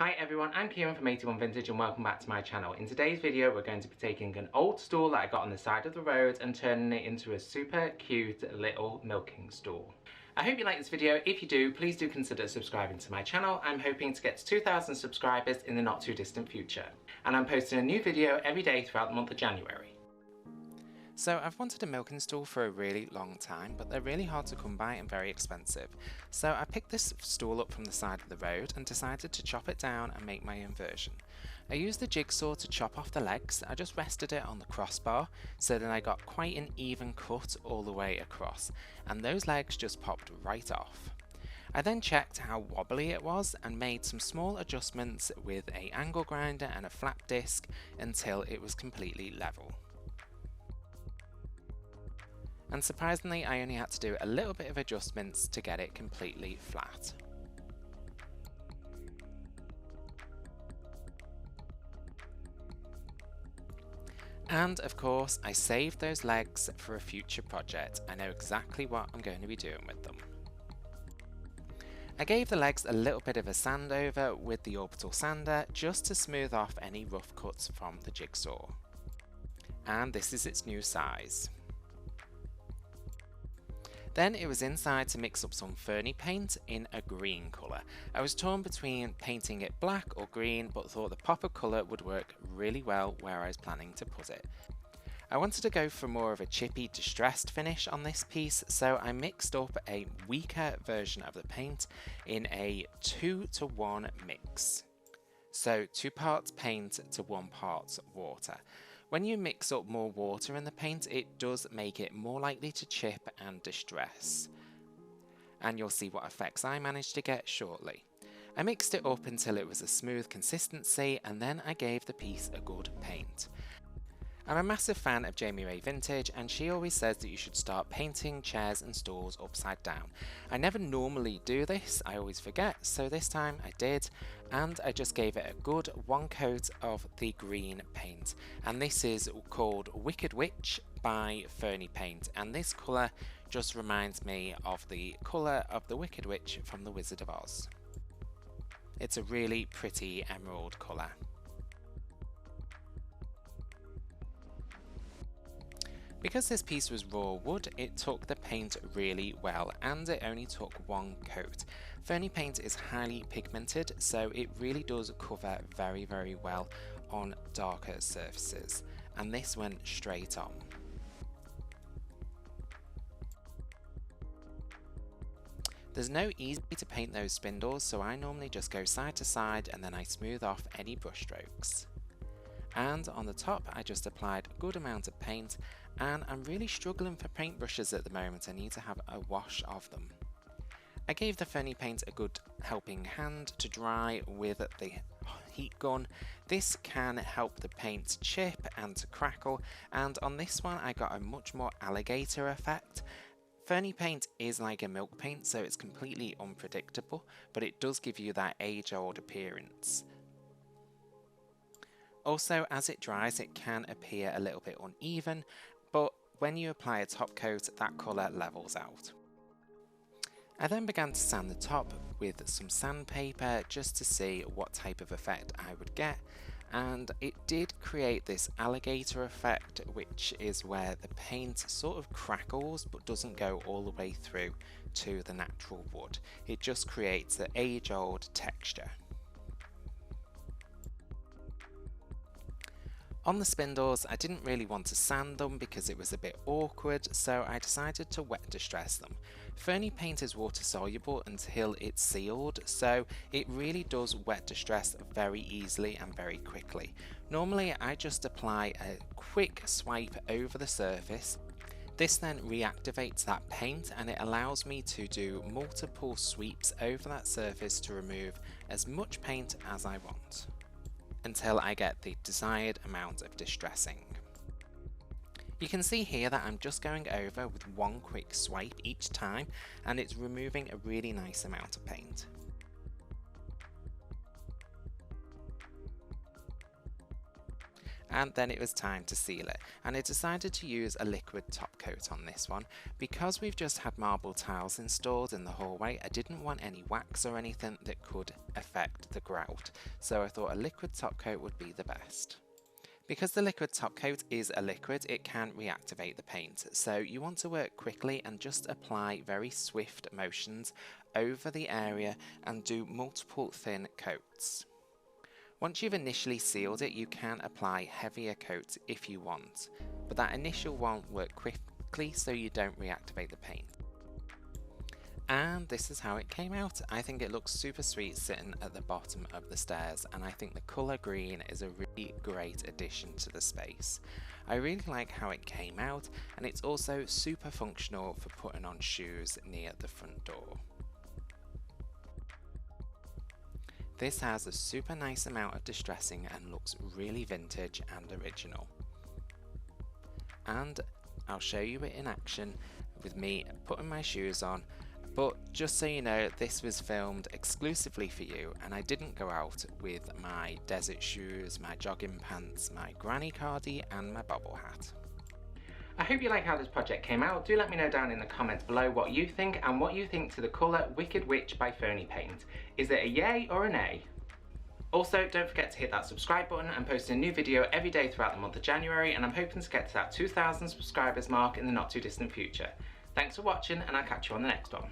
Hi everyone, I'm Kieran from 81 Vintage and welcome back to my channel. In today's video we're going to be taking an old stool that I got on the side of the road and turning it into a super cute little milking stool. I hope you like this video. If you do, please do consider subscribing to my channel. I'm hoping to get to 2,000 subscribers in the not too distant future. And I'm posting a new video every day throughout the month of January. So I've wanted a milking stool for a really long time, but they're really hard to come by and very expensive. So I picked this stool up from the side of the road and decided to chop it down and make my own version. I used the jigsaw to chop off the legs. I just rested it on the crossbar so that I got quite an even cut all the way across, and those legs just popped right off. I then checked how wobbly it was and made some small adjustments with an angle grinder and a flat disc until it was completely level. And surprisingly, I only had to do a little bit of adjustments to get it completely flat. And of course, I saved those legs for a future project. I know exactly what I'm going to be doing with them. I gave the legs a little bit of a sand over with the orbital sander just to smooth off any rough cuts from the jigsaw. And this is its new size. Then it was inside to mix up some FurniPaint in a green colour. I was torn between painting it black or green, but thought the pop of colour would work really well where I was planning to put it. I wanted to go for more of a chippy, distressed finish on this piece, so I mixed up a weaker version of the paint in a 2-to-1 mix. So 2 parts paint to 1 part water. When you mix up more water in the paint, it does make it more likely to chip and distress. And you'll see what effects I managed to get shortly. I mixed it up until it was a smooth consistency, and then I gave the piece a good paint. I'm a massive fan of Jamie Ray Vintage, and she always says that you should start painting chairs and stools upside down. I never normally do this, I always forget, so this time I did, and I just gave it a good 1 coat of the green paint. And this is called Wicked Witch by FurniPaint, and this colour just reminds me of the colour of the Wicked Witch from The Wizard of Oz. It's a really pretty emerald colour. Because this piece was raw wood, it took the paint really well, and it only took 1 coat. FurniPaint is highly pigmented, so it really does cover very well on darker surfaces, and this went straight on. There's no easy way to paint those spindles, so I normally just go side to side and then I smooth off any brush strokes. And on the top I just applied a good amount of paint, and I'm really struggling for paintbrushes at the moment. I need to have a wash of them. I gave the FurniPaint a good helping hand to dry with the heat gun. This can help the paint chip and to crackle, and on this one I got a much more alligator effect. FurniPaint is like a milk paint, so it's completely unpredictable, but it does give you that age-old appearance. Also, as it dries, it can appear a little bit uneven, but when you apply a top coat, that colour levels out. I then began to sand the top with some sandpaper just to see what type of effect I would get, and it did create this alligator effect, which is where the paint sort of crackles but doesn't go all the way through to the natural wood. It just creates the age-old texture. On the spindles, I didn't really want to sand them because it was a bit awkward, so I decided to wet distress them. FurniPaint is water soluble until it's sealed, so it really does wet distress very easily and very quickly. Normally I just apply a quick swipe over the surface. This then reactivates that paint, and it allows me to do multiple sweeps over that surface to remove as much paint as I want, until I get the desired amount of distressing. You can see here that I'm just going over with 1 quick swipe each time, and it's removing a really nice amount of paint. and then it was time to seal it, and I decided to use a liquid top coat on this one. Because we've just had marble tiles installed in the hallway, I didn't want any wax or anything that could affect the grout, so I thought a liquid top coat would be the best. Because the liquid top coat is a liquid, it can reactivate the paint, so you want to work quickly and just apply very swift motions over the area and do multiple thin coats. Once you've initially sealed it, you can apply heavier coats if you want, but that initial won't work quickly, so you don't reactivate the paint. And this is how it came out. I think it looks super sweet sitting at the bottom of the stairs, and I think the colour green is a really great addition to the space. I really like how it came out, and it's also super functional for putting on shoes near the front door. This has a super nice amount of distressing and looks really vintage and original. And I'll show you it in action with me putting my shoes on. But just so you know, this was filmed exclusively for you, and I didn't go out with my desert shoes, my jogging pants, my granny cardie and my bobble hat. I hope you like how this project came out. Do let me know down in the comments below what you think and what you think to the colour Wicked Witch by FurniPaint. Is it a yay or an A? Also, don't forget to hit that subscribe button. I'm posting a new video every day throughout the month of January, and I'm hoping to get to that 2,000 subscribers mark in the not too distant future. Thanks for watching, and I'll catch you on the next one.